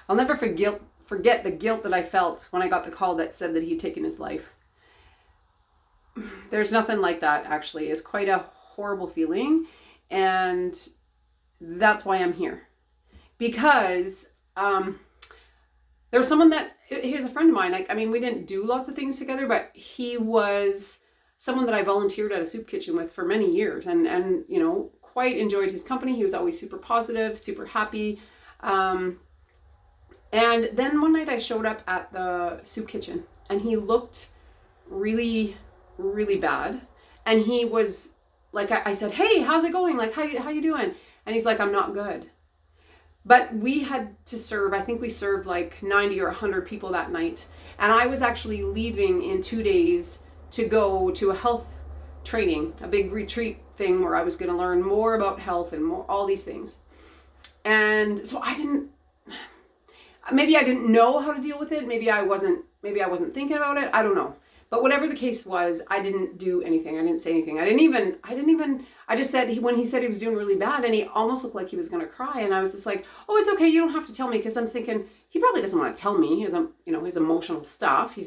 I'll never forget the guilt that I felt when I got the call that said that he'd taken his life. There's nothing like that, actually. It's quite a horrible feeling, and that's why I'm here. Because there was someone that, he was a friend of mine. Like, I mean, we didn't do lots of things together, but he was someone that I volunteered at a soup kitchen with for many years, and you know, quite enjoyed his company. He was always super positive, super happy. And then one night I showed up at the soup kitchen, and he looked really, really bad. And he was like, I said, "Hey, how's it going? Like, how you doing?" And he's like, "I'm not good." But we had to serve, I think we served like 90 or 100 people that night. And I was actually leaving in 2 days to go to a health training, a big retreat thing where I was going to learn more about health and more, all these things. And so maybe I didn't know how to deal with it. Maybe I wasn't thinking about it. I don't know. But whatever the case was, I didn't do anything. I didn't say anything. I just said, when he said he was doing really bad, and he almost looked like he was going to cry. And I was just like, "Oh, it's okay. You don't have to tell me." Because I'm thinking, he probably doesn't want to tell me his, his emotional stuff.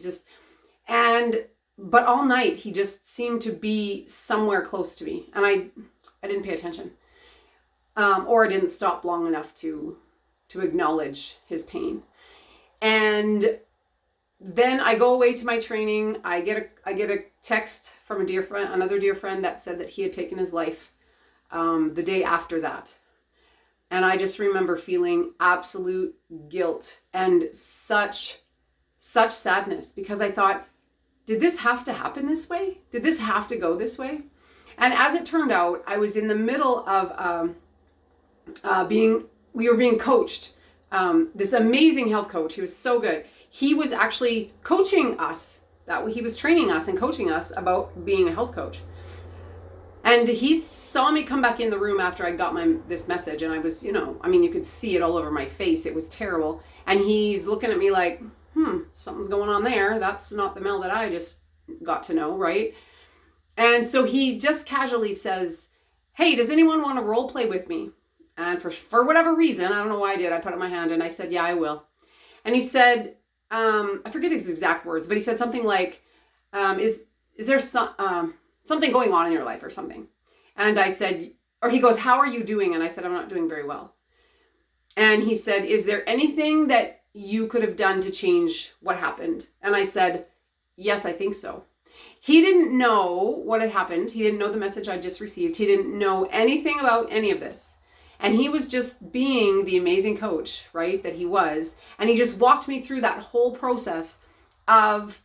But all night he just seemed to be somewhere close to me. And I didn't pay attention. Or I didn't stop long enough to acknowledge his pain. And then I go away to my training. I get a text from another dear friend that said that he had taken his life the day after that. And I just remember feeling absolute guilt and such sadness, because I thought, did this have to happen this way? Did this have to go this way? And as it turned out, I was in the middle of we were being coached. This amazing health coach, he was so good. He was actually coaching us. He was training us and coaching us about being a health coach. And he saw me come back in the room after I got this message, and I was, you could see it all over my face. It was terrible. And he's looking at me like, something's going on there. That's not the Mel that I just got to know, right? And so he just casually says, "Hey, does anyone want to role play with me?" And for whatever reason, I don't know why I did, I put up my hand and I said, "Yeah, I will." And he said, I forget his exact words, but he said something like, is there something going on in your life or something? And I said, or he goes, "How are you doing?" And I said, "I'm not doing very well." And he said, "Is there anything that you could have done to change what happened?" And I said, "Yes, I think so." He didn't know what had happened. He didn't know the message I just received. He didn't know anything about any of this. And he was just being the amazing coach, right, that he was. And he just walked me through that whole process of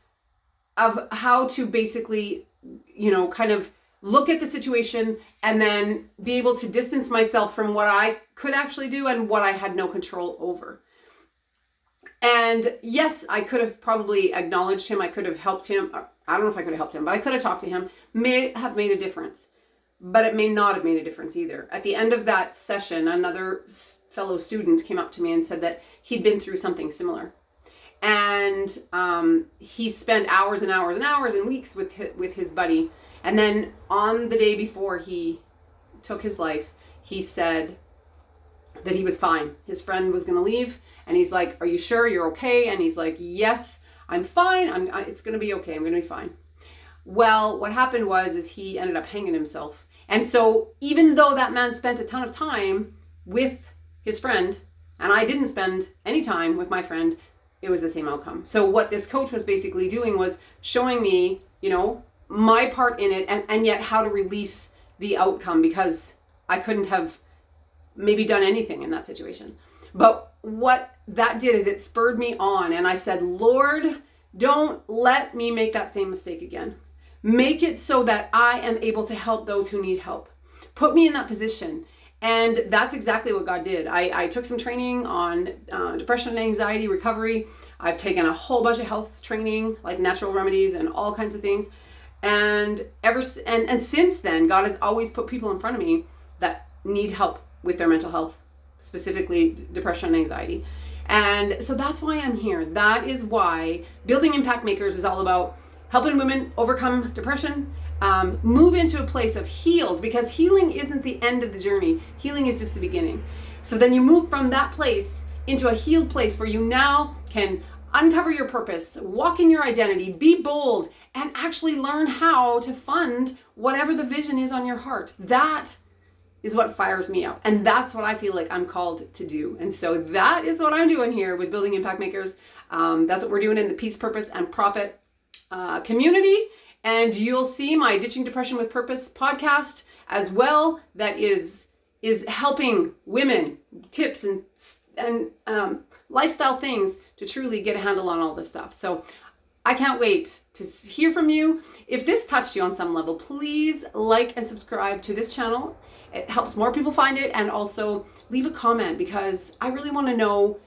how to basically, kind of look at the situation and then be able to distance myself from what I could actually do and what I had no control over. And yes, I could have probably acknowledged him. I could have helped him. I don't know if I could have helped him, but I could have talked to him. May have made a difference. But it may not have made a difference either. At the end of that session, another fellow student came up to me and said that he'd been through something similar. And he spent hours and hours and hours and weeks with his buddy. And then on the day before he took his life, he said that he was fine. His friend was going to leave. And he's like, "Are you sure you're okay?" And he's like, "Yes, I'm fine. It's going to be okay. I'm going to be fine." Well, what happened is he ended up hanging himself. And so even though that man spent a ton of time with his friend, and I didn't spend any time with my friend, it was the same outcome. So what this coach was basically doing was showing me, my part in it, and yet how to release the outcome, because I couldn't have maybe done anything in that situation. But what that did is it spurred me on, and I said, "Lord, don't let me make that same mistake again. Make it so that I am able to help those who need help. Put me in that position." And that's exactly what God did. I took some training on depression and anxiety recovery. I've taken a whole bunch of health training, like natural remedies and all kinds of things. And since then, God has always put people in front of me that need help with their mental health, specifically depression and anxiety. And so that's why I'm here. That is why Building Impact Makers is all about helping women overcome depression, move into a place of healed, because healing isn't the end of the journey. Healing is just the beginning. So then you move from that place into a healed place where you now can uncover your purpose, walk in your identity, be bold, and actually learn how to fund whatever the vision is on your heart. That is what fires me up. And that's what I feel like I'm called to do. And so that is what I'm doing here with Building Impact Makers. That's what we're doing in the Peace, Purpose, and Profit community. And you'll see my Ditching Depression with Purpose podcast as well. That is helping women tips and lifestyle things to truly get a handle on all this stuff. So I can't wait to hear from you. If this touched you on some level, please like and subscribe to this channel. It helps more people find it, and also leave a comment, because I really want to know,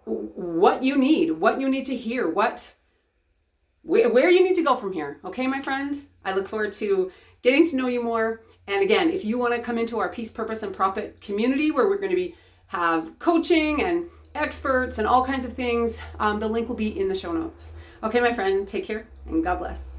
what you need to hear, where you need to go from here. Okay, my friend? I look forward to getting to know you more. And again, if you want to come into our Peace, Purpose, and Profit community, where we're going to have coaching and experts and all kinds of things, the link will be in the show notes. Okay, my friend, take care and God bless.